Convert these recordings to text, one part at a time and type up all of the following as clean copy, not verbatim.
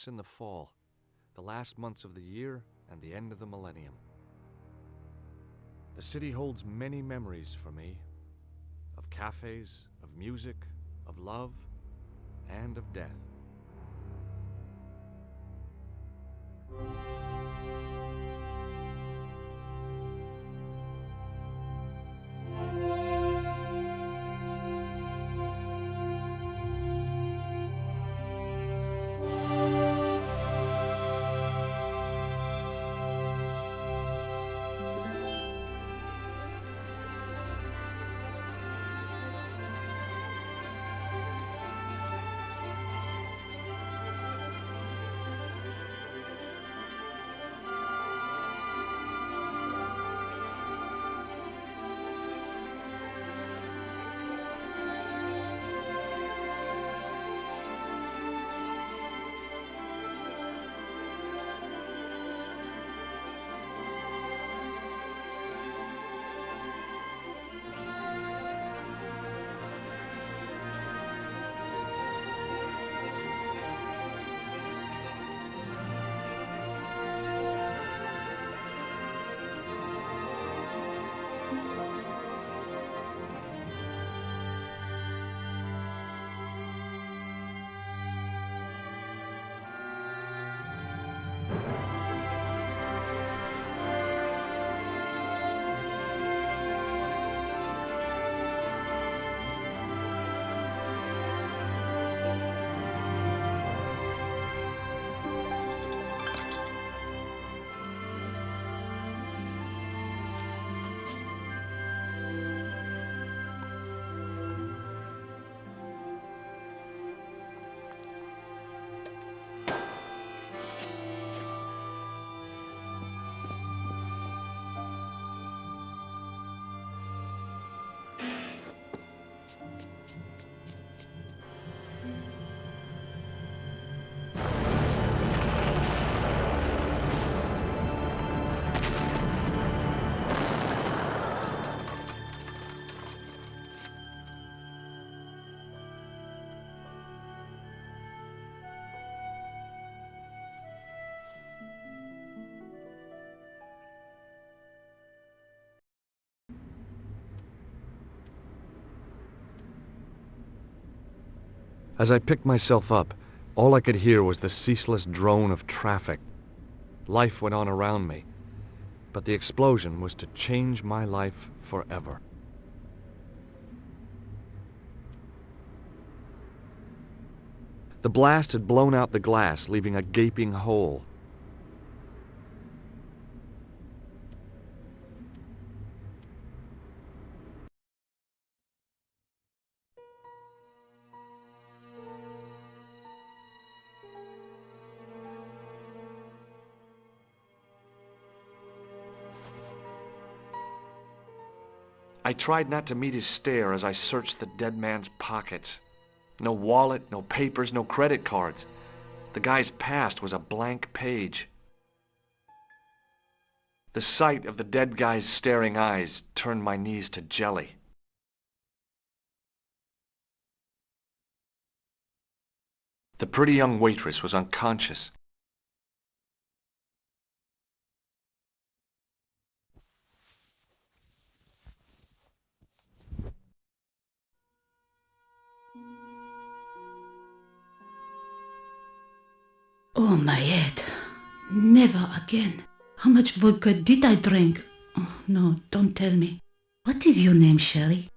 Christmas in the fall, the last months of the year and the end of the millennium. The city holds many memories for me, of cafes, of music, of love, and of death. As I picked myself up, all I could hear was the ceaseless drone of traffic. Life went on around me, but the explosion was to change my life forever. The blast had blown out the glass, leaving a gaping hole. I tried not to meet his stare as I searched the dead man's pockets. No wallet, no papers, no credit cards. The guy's past was a blank page. The sight of the dead guy's staring eyes turned my knees to jelly. The pretty young waitress was unconscious. Oh, my head. Never again. How much vodka did I drink? Oh, no, don't tell me. What is your name, Sherry?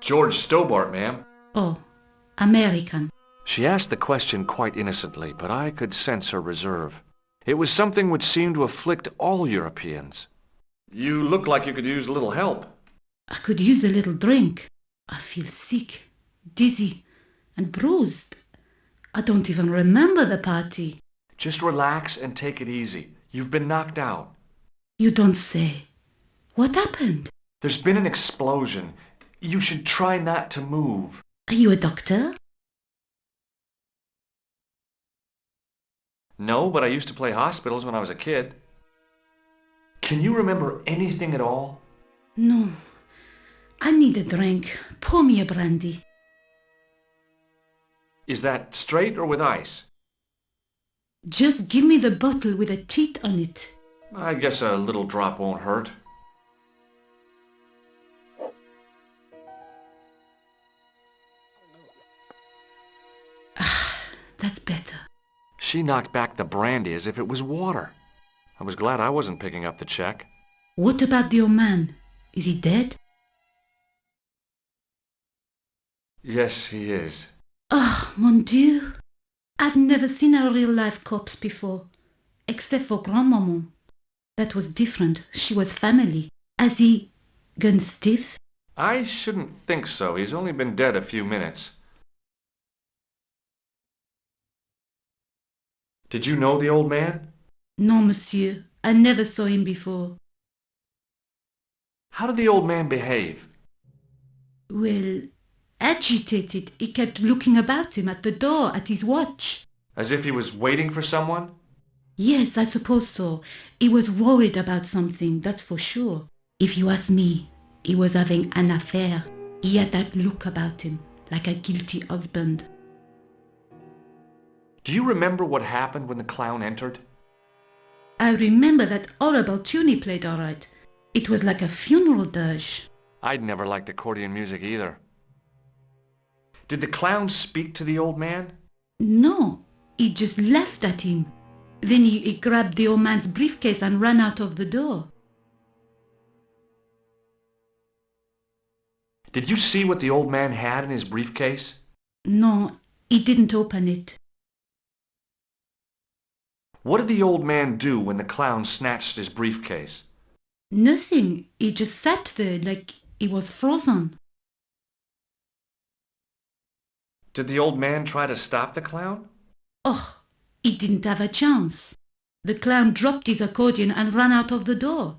George Stobbart, ma'am. Oh, American. She asked the question quite innocently, but I could sense her reserve. It was something which seemed to afflict all Europeans. You look like you could use a little help. I could use a little drink. I feel sick, dizzy, and bruised. I don't even remember the party. Just relax and take it easy. You've been knocked out. You don't say. What happened? There's been an explosion. You should try not to move. Are you a doctor? No, but I used to play hospitals when I was a kid. Can you remember anything at all? No. I need a drink. Pour me a brandy. Is that straight or with ice? Just give me the bottle with a teat on it. I guess a little drop won't hurt. That's better. She knocked back the brandy as if it was water. I was glad I wasn't picking up the check. What about the old man? Is he dead? Yes, he is. Oh, mon Dieu. I've never seen a real-life corpse before, except for grandmaman. That was different. She was family. Has he gone stiff? I shouldn't think so. He's only been dead a few minutes. Did you know the old man? No, monsieur. I never saw him before. How did the old man behave? Well, agitated. He kept looking about him at the door, at his watch. As if he was waiting for someone? Yes, I suppose so. He was worried about something, that's for sure. If you ask me, he was having an affair. He had that look about him, like a guilty husband. Do you remember what happened when the clown entered? I remember that horrible tune he played all right. It was like a funeral dirge. I'd never liked accordion music either. Did the clown speak to the old man? No, he just laughed at him. Then he grabbed the old man's briefcase and ran out of the door. Did you see what the old man had in his briefcase? No, he didn't open it. What did the old man do when the clown snatched his briefcase? Nothing. He just sat there like he was frozen. Did the old man try to stop the clown? Oh, he didn't have a chance. The clown dropped his accordion and ran out of the door.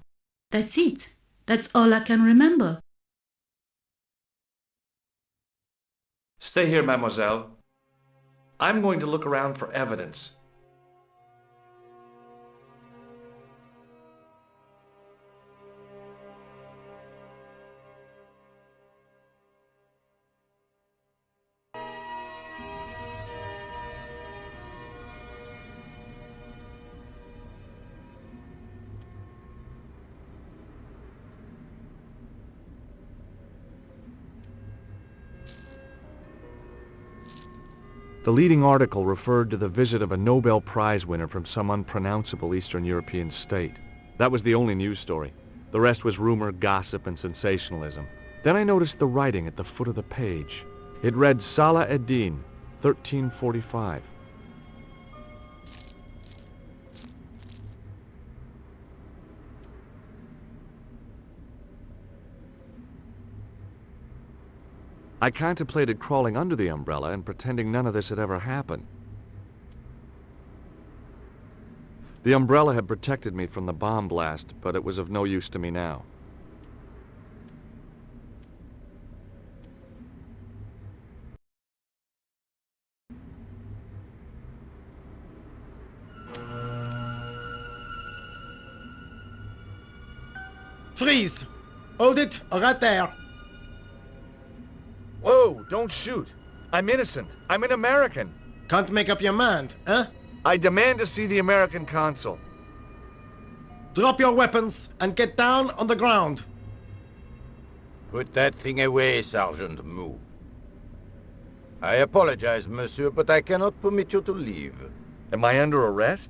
That's it. That's all I can remember. Stay here, mademoiselle. I'm going to look around for evidence. The leading article referred to the visit of a Nobel Prize winner from some unpronounceable Eastern European state. That was the only news story. The rest was rumor, gossip, and sensationalism. Then I noticed the writing at the foot of the page. It read Salah ad-Din, 1345. I contemplated crawling under the umbrella and pretending none of this had ever happened. The umbrella had protected me from the bomb blast, but it was of no use to me now. Freeze! Hold it, right there. Whoa, don't shoot. I'm innocent. I'm an American. Can't make up your mind, huh? I demand to see the American consul. Drop your weapons and get down on the ground. Put that thing away, Sergeant Moo. I apologize, monsieur, but I cannot permit you to leave. Am I under arrest?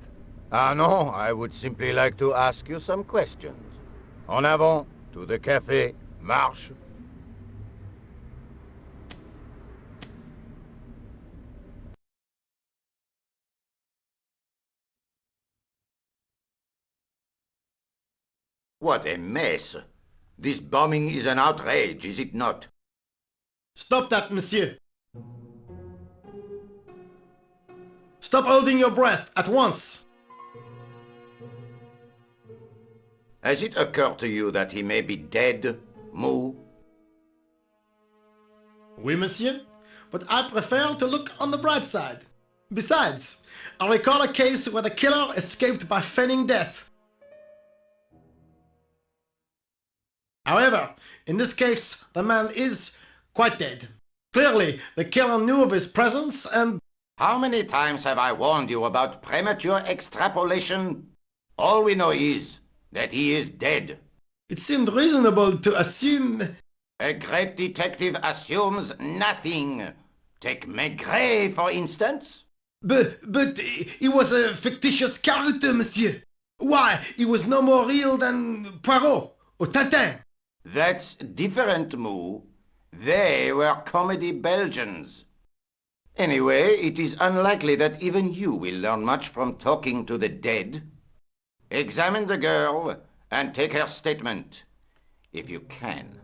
Ah, no, I would simply like to ask you some questions. En avant, to the café, marche. What a mess! This bombing is an outrage, is it not? Stop that, monsieur. Stop holding your breath at once. Has it occurred to you that he may be dead, Moo? Oui, monsieur, but I prefer to look on the bright side. Besides, I recall a case where the killer escaped by feigning death. However, in this case, the man is quite dead. Clearly, the killer knew of his presence and How many times have I warned you about premature extrapolation? All we know is that he is dead. It seemed reasonable to assume... A great detective assumes nothing. Take Maigret, for instance. But he was a fictitious character, monsieur. Why, he was no more real than Poirot or Tintin. That's different, Moo. They were comedy Belgians. Anyway, it is unlikely that even you will learn much from talking to the dead. Examine the girl and take her statement, if you can.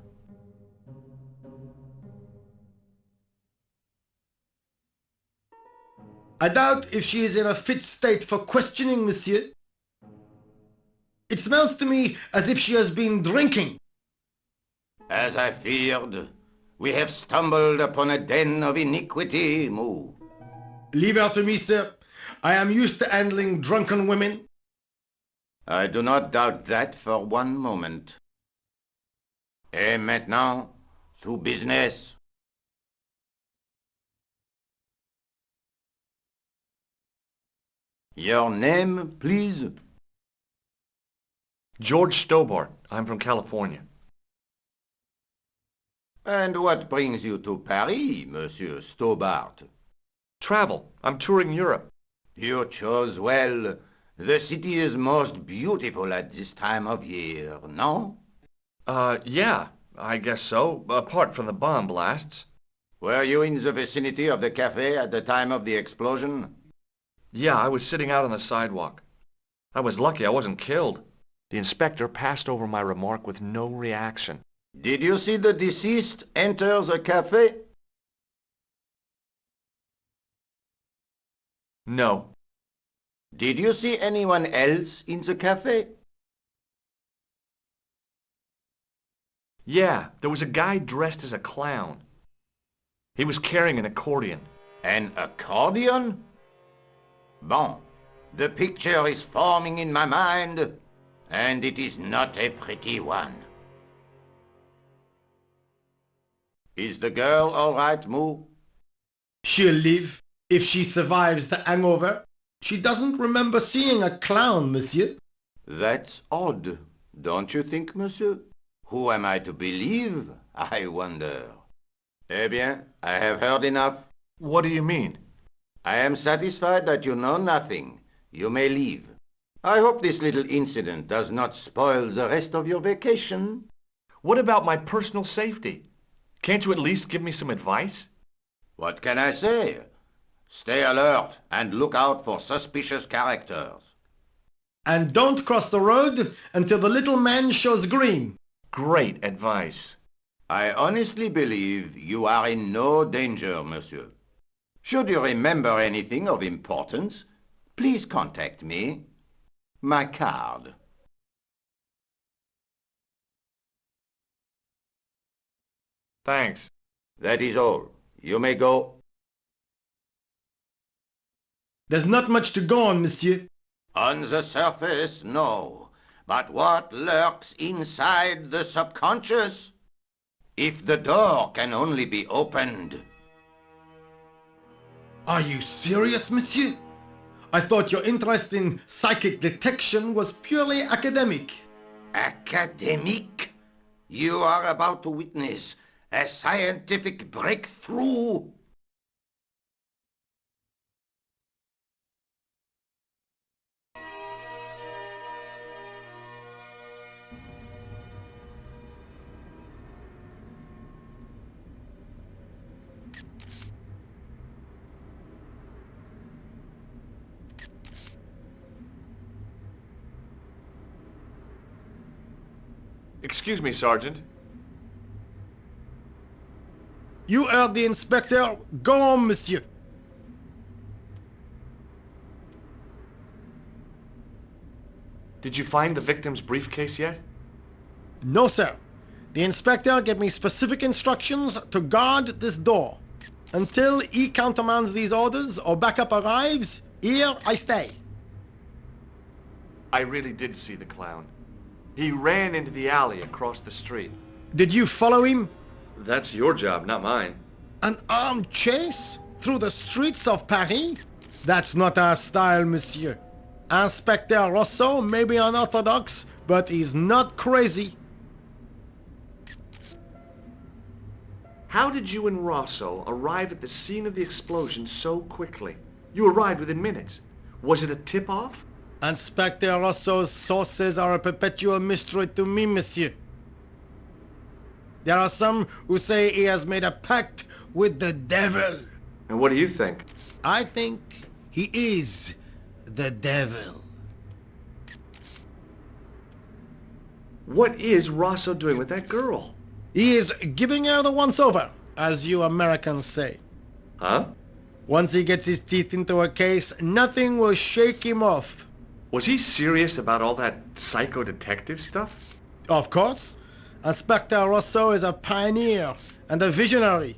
I doubt if she is in a fit state for questioning, monsieur. It smells to me as if she has been drinking. As I feared, we have stumbled upon a den of iniquity, Moo. Leave her to me, sir. I am used to handling drunken women. I do not doubt that for one moment. Et maintenant, to business. Your name, please? George Stobbart. I'm from California. And what brings you to Paris, Monsieur Stobbart? Travel. I'm touring Europe. You chose well. The city is most beautiful at this time of year, no? Yeah, I guess so, apart from the bomb blasts. Were you in the vicinity of the cafe at the time of the explosion? Yeah, I was sitting out on the sidewalk. I was lucky I wasn't killed. The inspector passed over my remark with no reaction. Did you see the deceased enter the cafe? No. Did you see anyone else in the cafe? Yeah, there was a guy dressed as a clown. He was carrying an accordion. An accordion? Bon, the picture is forming in my mind, and it is not a pretty one. Is the girl all right, Moo? She'll live if she survives the hangover. She doesn't remember seeing a clown, monsieur. That's odd, don't you think, monsieur? Who am I to believe, I wonder? Eh bien, I have heard enough. What do you mean? I am satisfied that you know nothing. You may leave. I hope this little incident does not spoil the rest of your vacation. What about my personal safety? Can't you at least give me some advice? What can I say? Stay alert and look out for suspicious characters. And don't cross the road until the little man shows green. Great advice. I honestly believe you are in no danger, monsieur. Should you remember anything of importance, please contact me. My card. Thanks. That is all. You may go. There's not much to go on, monsieur. On the surface, no. But what lurks inside the subconscious? If the door can only be opened. Are you serious, monsieur? I thought your interest in psychic detection was purely academic. Academic? You are about to witness a scientific breakthrough. Excuse me, Sergeant. You heard the inspector. Go on, monsieur. Did you find the victim's briefcase yet? No, sir. The inspector gave me specific instructions to guard this door. Until he countermands these orders or backup arrives, here I stay. I really did see the clown. He ran into the alley across the street. Did you follow him? That's your job, not mine. An armed chase? through the streets of Paris? That's not our style, monsieur. Inspector Rosso may be unorthodox, but he's not crazy. How did you and Rosso arrive at the scene of the explosion so quickly? You arrived within minutes. Was it a tip-off? Inspector Rosso's sources are a perpetual mystery to me, monsieur. There are some who say he has made a pact with the devil. And what do you think? I think he is the devil. What is Rosso doing with that girl? He is giving her the once-over, as you Americans say. Huh? Once he gets his teeth into a case, nothing will shake him off. Was he serious about all that psycho-detective stuff? Of course. Inspector Rosso is a pioneer and a visionary.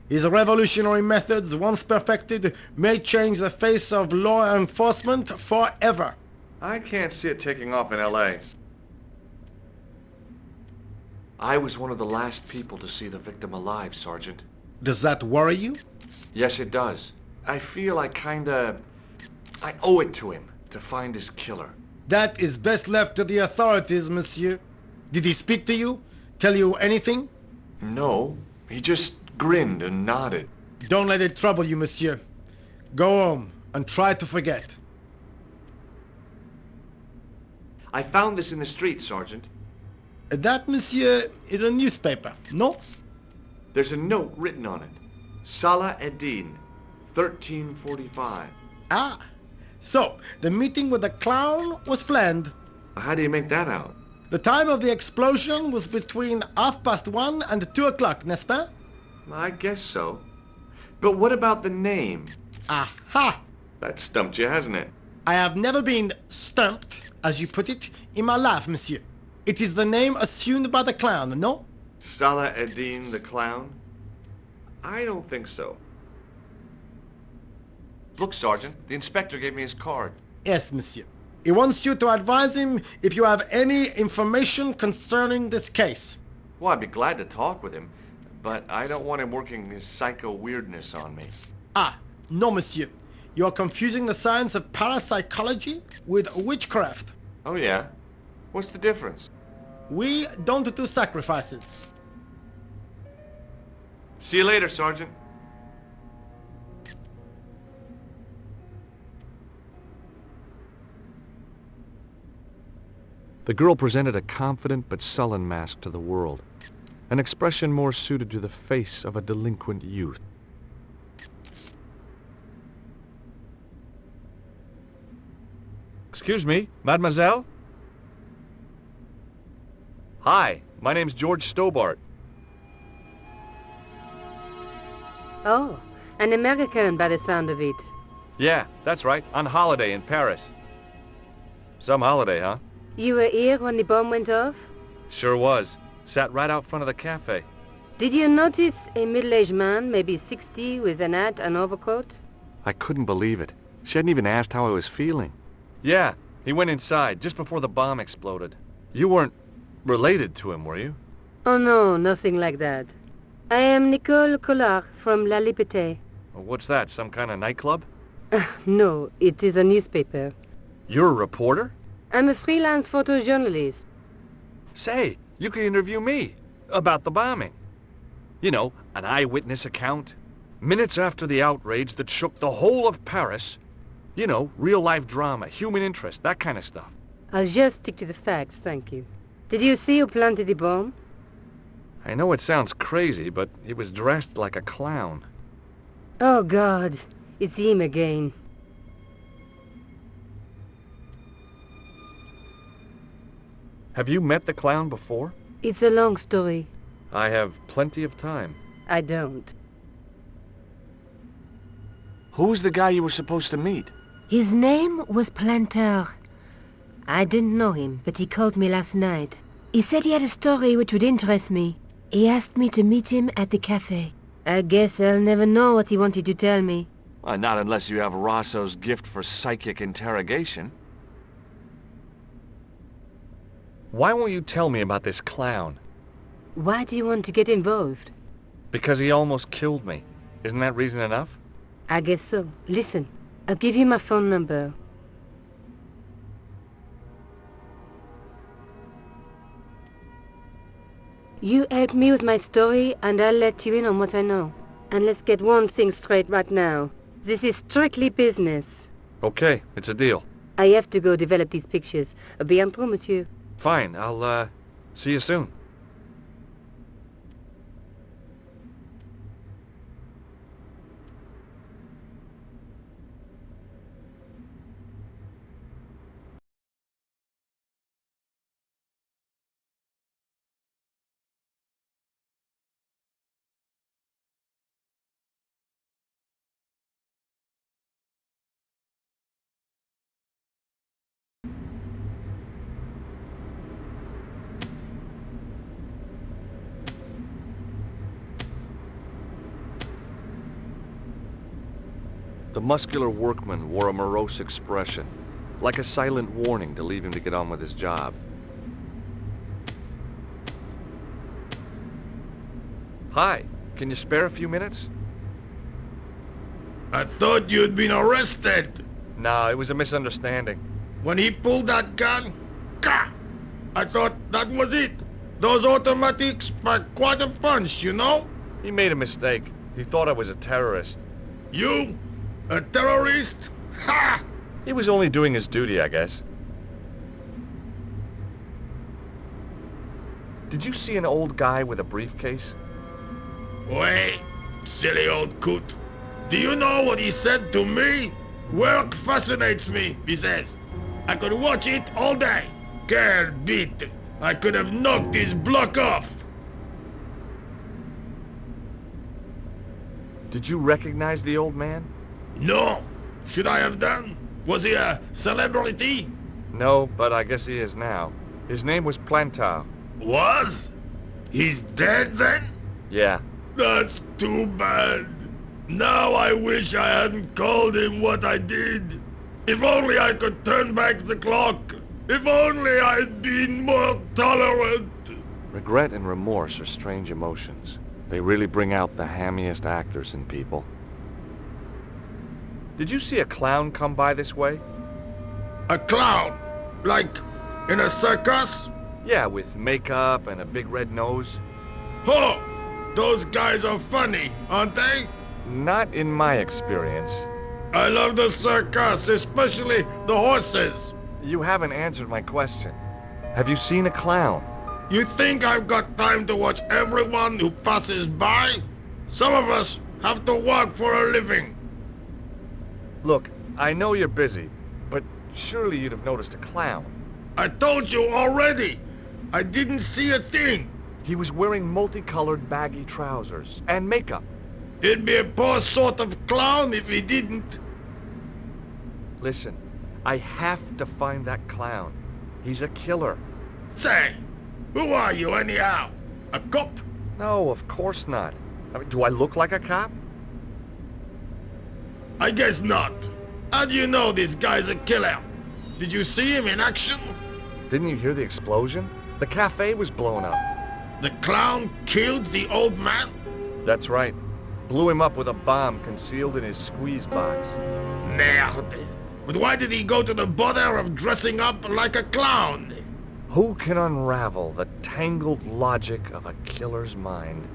His revolutionary methods, once perfected, may change the face of law enforcement forever. I can't see it taking off in L.A. I was one of the last people to see the victim alive, Sergeant. Does that worry you? Yes, it does. I feel I owe it to him to find his killer. That is best left to the authorities, monsieur. Did he speak to you? Tell you anything? No, he just grinned and nodded. Don't let it trouble you, monsieur. Go home and try to forget. I found this in the street, Sergeant. That, monsieur, is a newspaper, no? There's a note written on it. Salah Eddin, 1345. Ah, so the meeting with the clown was planned. How do you make that out? The time of the explosion was between 1:30 and 2 o'clock, n'est-ce pas? I guess so. But what about the name? Aha! That stumped you, hasn't it? I have never been stumped, as you put it, in my life, monsieur. It is the name assumed by the clown, no? Salah Eddin the clown? I don't think so. Look, Sergeant, the inspector gave me his card. Yes, monsieur. He wants you to advise him if you have any information concerning this case. Well, I'd be glad to talk with him, but I don't want him working his psycho weirdness on me. Ah, no, monsieur. You are confusing the science of parapsychology with witchcraft. Oh, yeah? What's the difference? We don't do sacrifices. See you later, Sergeant. The girl presented a confident but sullen mask to the world, an expression more suited to the face of a delinquent youth. Excuse me, mademoiselle? Hi, my name's George Stobbart. Oh, an American by the sound of it. Yeah, that's right, on holiday in Paris. Some holiday, huh? You were here when the bomb went off? Sure was. Sat right out front of the cafe. Did you notice a middle-aged man, maybe 60, with an hat and overcoat? I couldn't believe it. She hadn't even asked how I was feeling. Yeah, he went inside just before the bomb exploded. You weren't related to him, were you? Oh no, nothing like that. I am Nicola from La Liberté. What's that, some kind of nightclub? No, it is a newspaper. You're a reporter? I'm a freelance photojournalist. Say, you could interview me about the bombing. You know, an eyewitness account. Minutes after the outrage that shook the whole of Paris. You know, real-life drama, human interest, that kind of stuff. I'll just stick to the facts, thank you. Did you see who planted the bomb? I know it sounds crazy, but he was dressed like a clown. Oh God, it's him again. Have you met the clown before? It's a long story. I have plenty of time. I don't. Who's the guy you were supposed to meet? His name was Planter. I didn't know him, but he called me last night. He said he had a story which would interest me. He asked me to meet him at the cafe. I guess I'll never know what he wanted to tell me. Not unless you have Rosso's gift for psychic interrogation. Why won't you tell me about this clown? Why do you want to get involved? Because he almost killed me. Isn't that reason enough? I guess so. Listen, I'll give you my phone number. You help me with my story and I'll let you in on what I know. And let's get one thing straight right now. This is strictly business. Okay, it's a deal. I have to go develop these pictures. À bientôt, monsieur. Fine, I'll, see you soon. The muscular workman wore a morose expression, like a silent warning to leave him to get on with his job. Hi, can you spare a few minutes? I thought you'd been arrested. No, it was a misunderstanding. When he pulled that gun, Ka! I thought that was it. Those automatics pack quite a punch, you know? He made a mistake. He thought I was a terrorist. You? A terrorist? Ha! He was only doing his duty, I guess. Did you see an old guy with a briefcase? Wait, silly old coot. Do you know what he said to me? Work fascinates me, he says. I could watch it all day. Quel bit. I could have knocked his block off. Did you recognize the old man? No. Should I have done? Was he a celebrity? No, but I guess he is now. His name was Plantar. Was? He's dead then? Yeah. That's too bad. Now I wish I hadn't called him what I did. If only I could turn back the clock. If only I'd been more tolerant. Regret and remorse are strange emotions. They really bring out the hammiest actors in people. Did you see a clown come by this way? A clown? Like in a circus? Yeah, with makeup and a big red nose. Oh! Those guys are funny, aren't they? Not in my experience. I love the circus, especially the horses. You haven't answered my question. Have you seen a clown? You think I've got time to watch everyone who passes by? Some of us have to work for a living. Look, I know you're busy, but surely you'd have noticed a clown. I told you already. I didn't see a thing. He was wearing multicolored baggy trousers and makeup. He'd be a poor sort of clown if he didn't. Listen, I have to find that clown. He's a killer. Say, who are you anyhow? A cop? No, of course not. I mean, do I look like a cop? I guess not. How do you know this guy's a killer? Did you see him in action? Didn't you hear the explosion? The cafe was blown up. The clown killed the old man? That's right. Blew him up with a bomb concealed in his squeeze box. Merde. But why did he go to the bother of dressing up like a clown? Who can unravel the tangled logic of a killer's mind?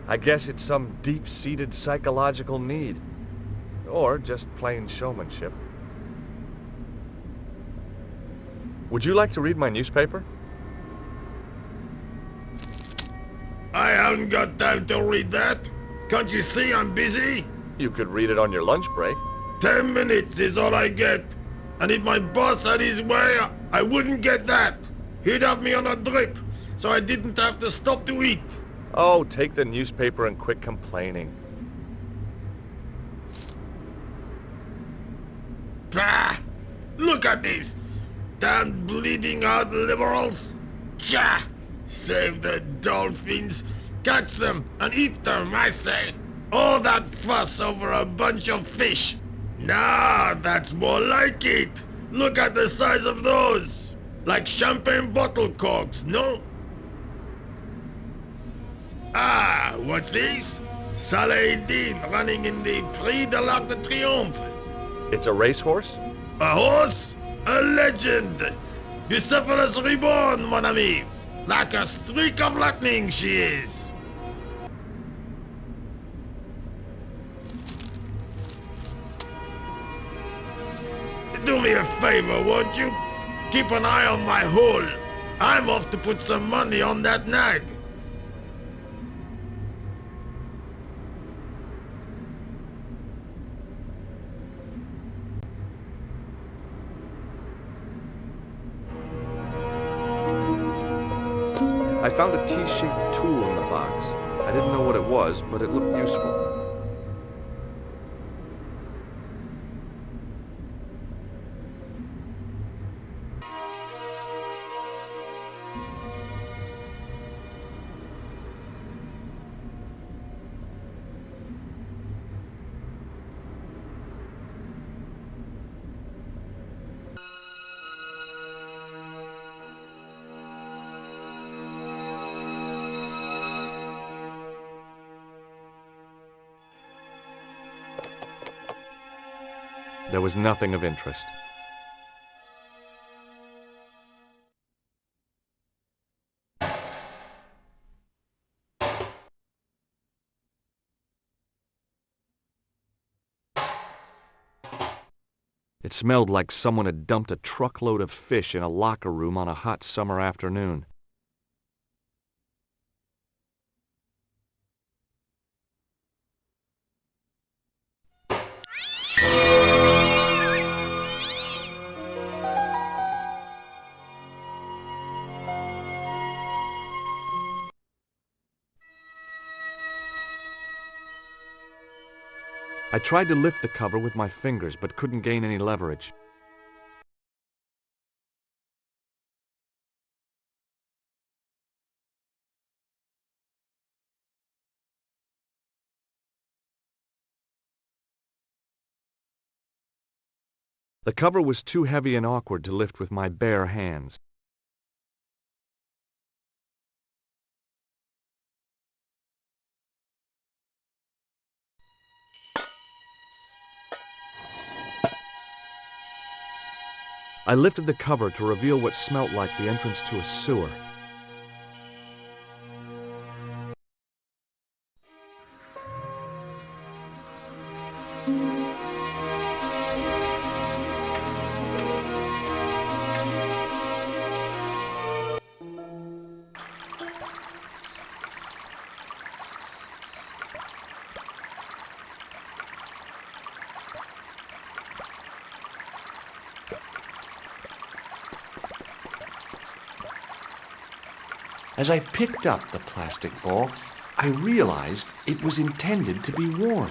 I guess it's some deep-seated psychological need. Or just plain showmanship. Would you like to read my newspaper? I haven't got time to read that. Can't you see I'm busy? You could read it on your lunch break. 10 minutes is all I get. And if my boss had his way, I wouldn't get that. He'd have me on a drip, so I didn't have to stop to eat. Oh, take the newspaper and quit complaining. Bah! Look at this! Damn bleeding out liberals! Tja! Save the dolphins! Catch them and eat them, I say! All that fuss over a bunch of fish! Nah, that's more like it! Look at the size of those! Like champagne bottle corks, no? Ah, what's this? Saladin running in the Prix de l'Arc de Triomphe. It's a racehorse? A horse? A legend! Bucephalus reborn, mon ami! Like a streak of lightning she is! Do me a favor, won't you? Keep an eye on my hole. I'm off to put some money on that nag. I found a T-shaped tool in the box. I didn't know what it was, but it looked useful. There was nothing of interest. It smelled like someone had dumped a truckload of fish in a locker room on a hot summer afternoon. I tried to lift the cover with my fingers, but couldn't gain any leverage. The cover was too heavy and awkward to lift with my bare hands. I lifted the cover to reveal what smelt like the entrance to a sewer. As I picked up the plastic ball, I realized it was intended to be worn.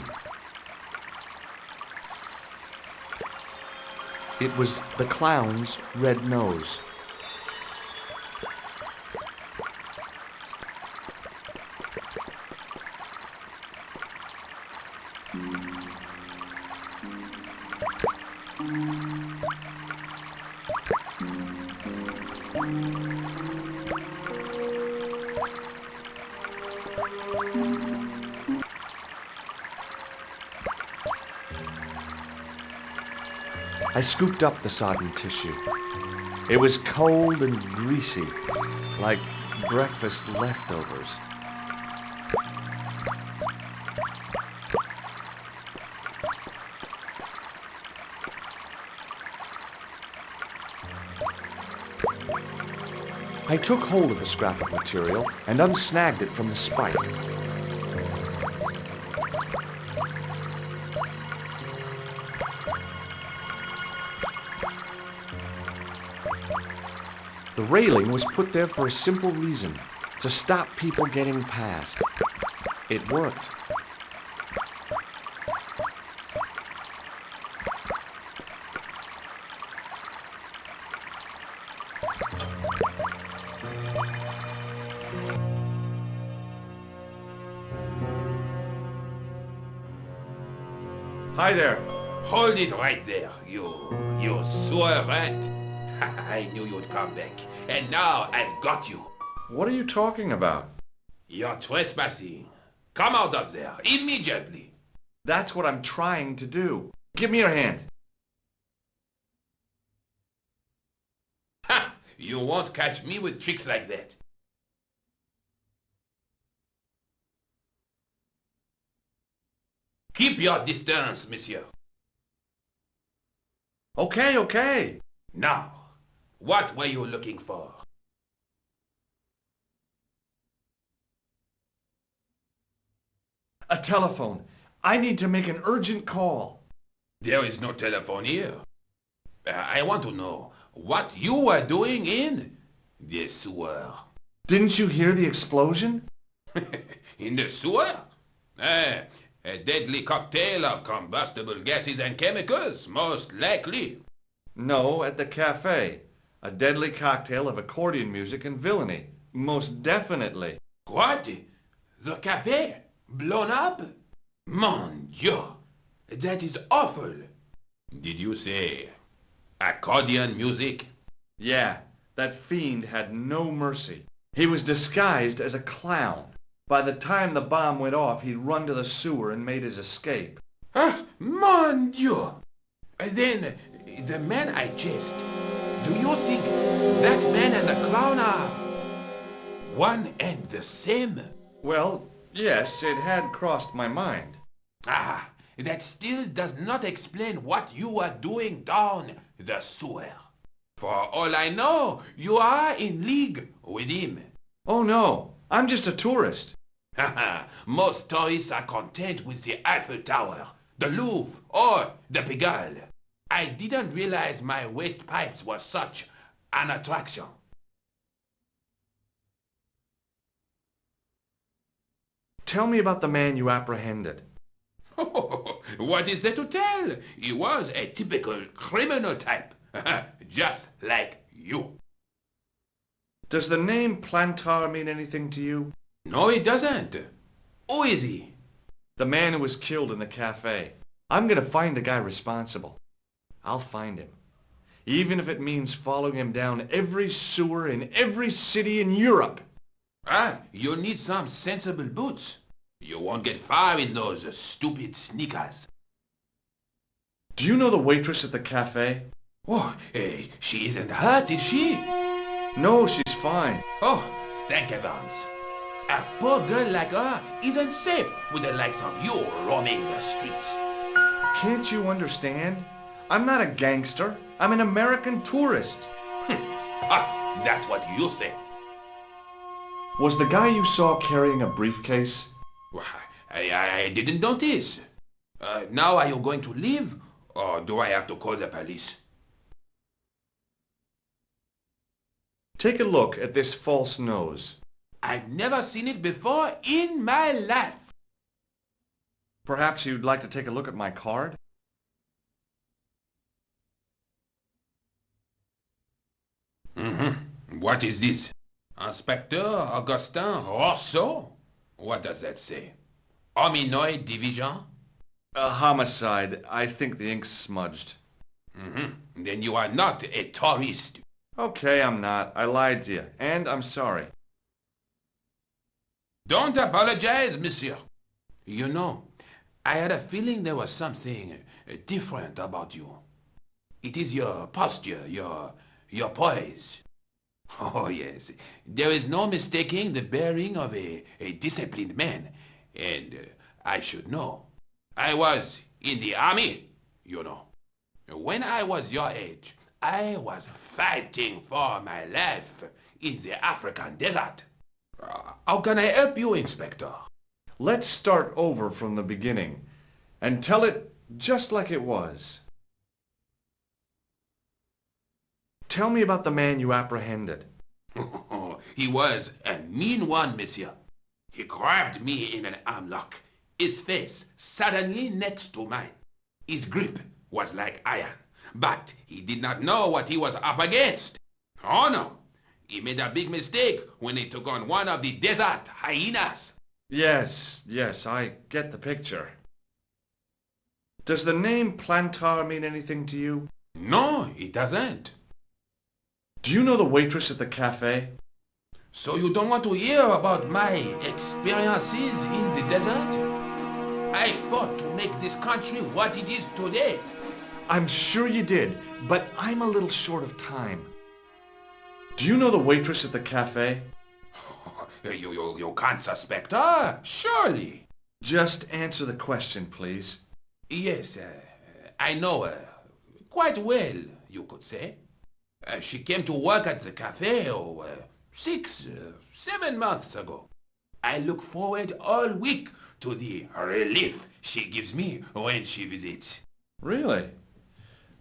It was the clown's red nose. I scooped up the sodden tissue. It was cold and greasy, like breakfast leftovers. I took hold of the scrap of material and unsnagged it from the spike. The railing was put there for a simple reason, to stop people getting past. It worked. Hi there. Hold it right there, you sewer rat. I knew you'd come back, and now I've got you. What are you talking about? You're trespassing. Come out of there, immediately. That's what I'm trying to do. Give me your hand. Ha! You won't catch me with tricks like that. Keep your distance, monsieur. Okay, okay. Now, what were you looking for? A telephone. I need to make an urgent call. There is no telephone here. I want to know what you were doing in the sewer. Didn't you hear the explosion? In the sewer? A deadly cocktail of combustible gases and chemicals, most likely. No, at the cafe. A deadly cocktail of accordion music and villainy. Most definitely. What? The cafe? Blown up? Mon Dieu! That is awful. Did you say accordion music? Yeah, that fiend had no mercy. He was disguised as a clown. By the time the bomb went off, he'd run to the sewer and made his escape. Ah, mon Dieu! Then, the man I chased, do you think that man and the clown are one and the same? Well, yes, it had crossed my mind. Ah, that still does not explain what you were doing down the sewer. For all I know, you are in league with him. Oh no, I'm just a tourist. Haha, most tourists are content with the Eiffel Tower, the Louvre, or the Pigalle. I didn't realize my waste pipes were such an attraction. Tell me about the man you apprehended. What is there to tell? He was a typical criminal type, just like you. Does the name Plantar mean anything to you? No, it doesn't. Who is he? The man who was killed in the cafe. I'm gonna find the guy responsible. I'll find him. Even if it means following him down every sewer in every city in Europe. Ah, you need some sensible boots. You won't get far in those stupid sneakers. Do you know the waitress at the cafe? Oh, she isn't hurt, is she? No, she's fine. Oh, thank heavens. A poor girl like her isn't safe with the likes of you roaming the streets. Can't you understand? I'm not a gangster. I'm an American tourist. Ah, that's what you say. Was the guy you saw carrying a briefcase? I didn't notice. Now are you going to leave, or do I have to call the police? Take a look at this false nose. I've never seen it before in my life. Perhaps you'd like to take a look at my card? What is this? Inspector Augustin Rosso? What does that say? Hominoid Division? A homicide. I think the ink's smudged. Then you are not a tourist. Okay, I'm not. I lied to you, and I'm sorry. Don't apologize, monsieur. You know, I had a feeling there was something different about you. It is your posture, your poise. Oh, yes. There is no mistaking the bearing of a disciplined man. And I should know. I was in the army, you know. When I was your age, I was fighting for my life in the African desert. How can I help you, Inspector? Let's start over from the beginning and tell it just like it was. Tell me about the man you apprehended. He was a mean one, monsieur. He grabbed me in an armlock, his face suddenly next to mine. His grip was like iron, but he did not know what he was up against. Oh no, he made a big mistake when he took on one of the desert hyenas. Yes, I get the picture. Does the name Plantar mean anything to you? No, it doesn't. Do you know the waitress at the cafe? So you don't want to hear about my experiences in the desert? I fought to make this country what it is today. I'm sure you did, but I'm a little short of time. Do you know the waitress at the cafe? You can't suspect her, surely. Just answer the question, please. Yes, I know her. Quite well, you could say. She came to work at the cafe 7 months ago. I look forward all week to the relief she gives me when she visits. Really?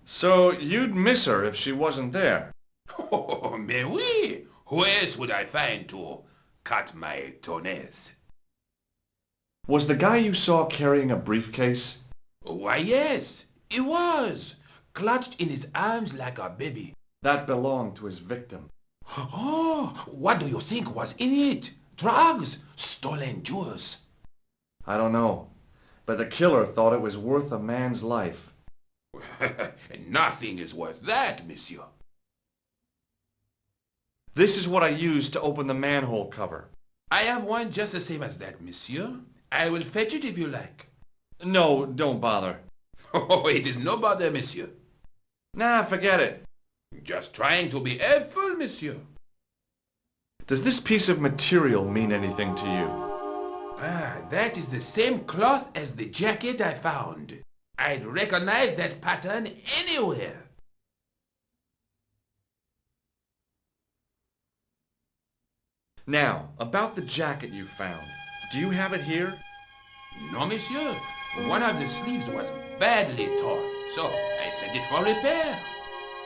So you'd miss her if she wasn't there? Oh, mais oui! Who else would I find to cut my toenails? Was the guy you saw carrying a briefcase? Why, yes, he was, clutched in his arms like a baby. That belonged to his victim. Oh, what do you think was in it? Drugs? Stolen jewels? I don't know, but the killer thought it was worth a man's life. Nothing is worth that, monsieur. This is what I used to open the manhole cover. I have one just the same as that, monsieur. I will fetch it if you like. No, don't bother. Oh, it is no bother, monsieur. Nah, forget it. Just trying to be helpful, monsieur. Does this piece of material mean anything to you? Ah, that is the same cloth as the jacket I found. I'd recognize that pattern anywhere. Now, about the jacket you found. Do you have it here? No, monsieur. One of the sleeves was badly torn, so I sent it for repair.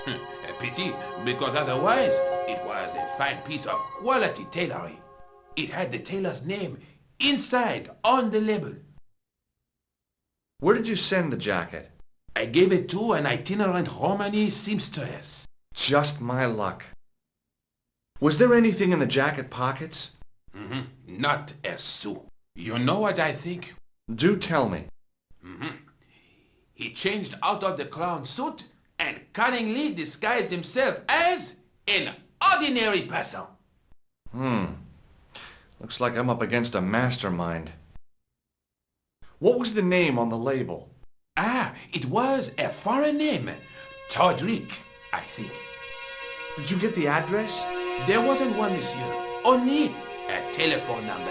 A pity, because otherwise it was a fine piece of quality tailoring. It had the tailor's name inside on the label. Where did you send the jacket? I gave it to an itinerant Romani seamstress. Just my luck. Was there anything in the jacket pockets? Not a sou. You know what I think? Do tell me. He changed out of the clown suit and cunningly disguised himself as an ordinary person. Looks like I'm up against a mastermind. What was the name on the label? Ah, it was a foreign name. Todryk, I think. Did you get the address? There wasn't one, monsieur. Only a telephone number.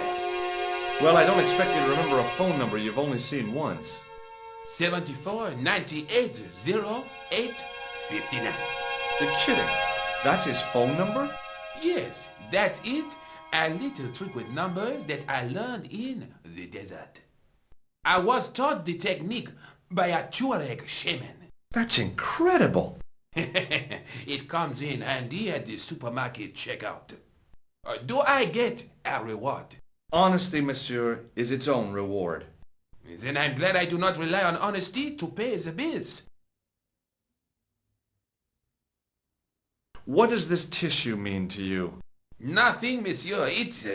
Well, I don't expect you to remember a phone number you've only seen once. 74 98 08 59. You're kidding. That's his phone number? Yes, that's it. A little trick with numbers that I learned in the desert. I was taught the technique by a Todryk shaman. That's incredible. It comes in handy at the supermarket checkout. Do I get a reward? Honesty, monsieur, is its own reward. Then I'm glad I do not rely on honesty to pay the bills. What does this tissue mean to you? Nothing, monsieur. It's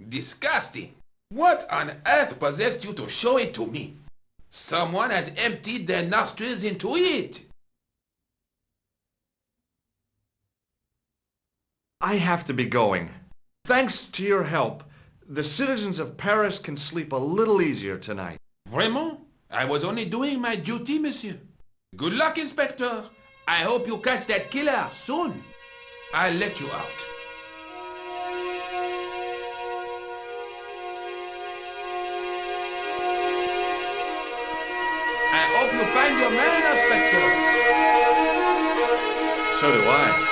disgusting. What on earth possessed you to show it to me? Someone had emptied their nostrils into it. I have to be going. Thanks to your help, the citizens of Paris can sleep a little easier tonight. Vraiment? I was only doing my duty, monsieur. Good luck, Inspector. I hope you catch that killer soon. I'll let you out. I hope you find your man, Inspector. So do I.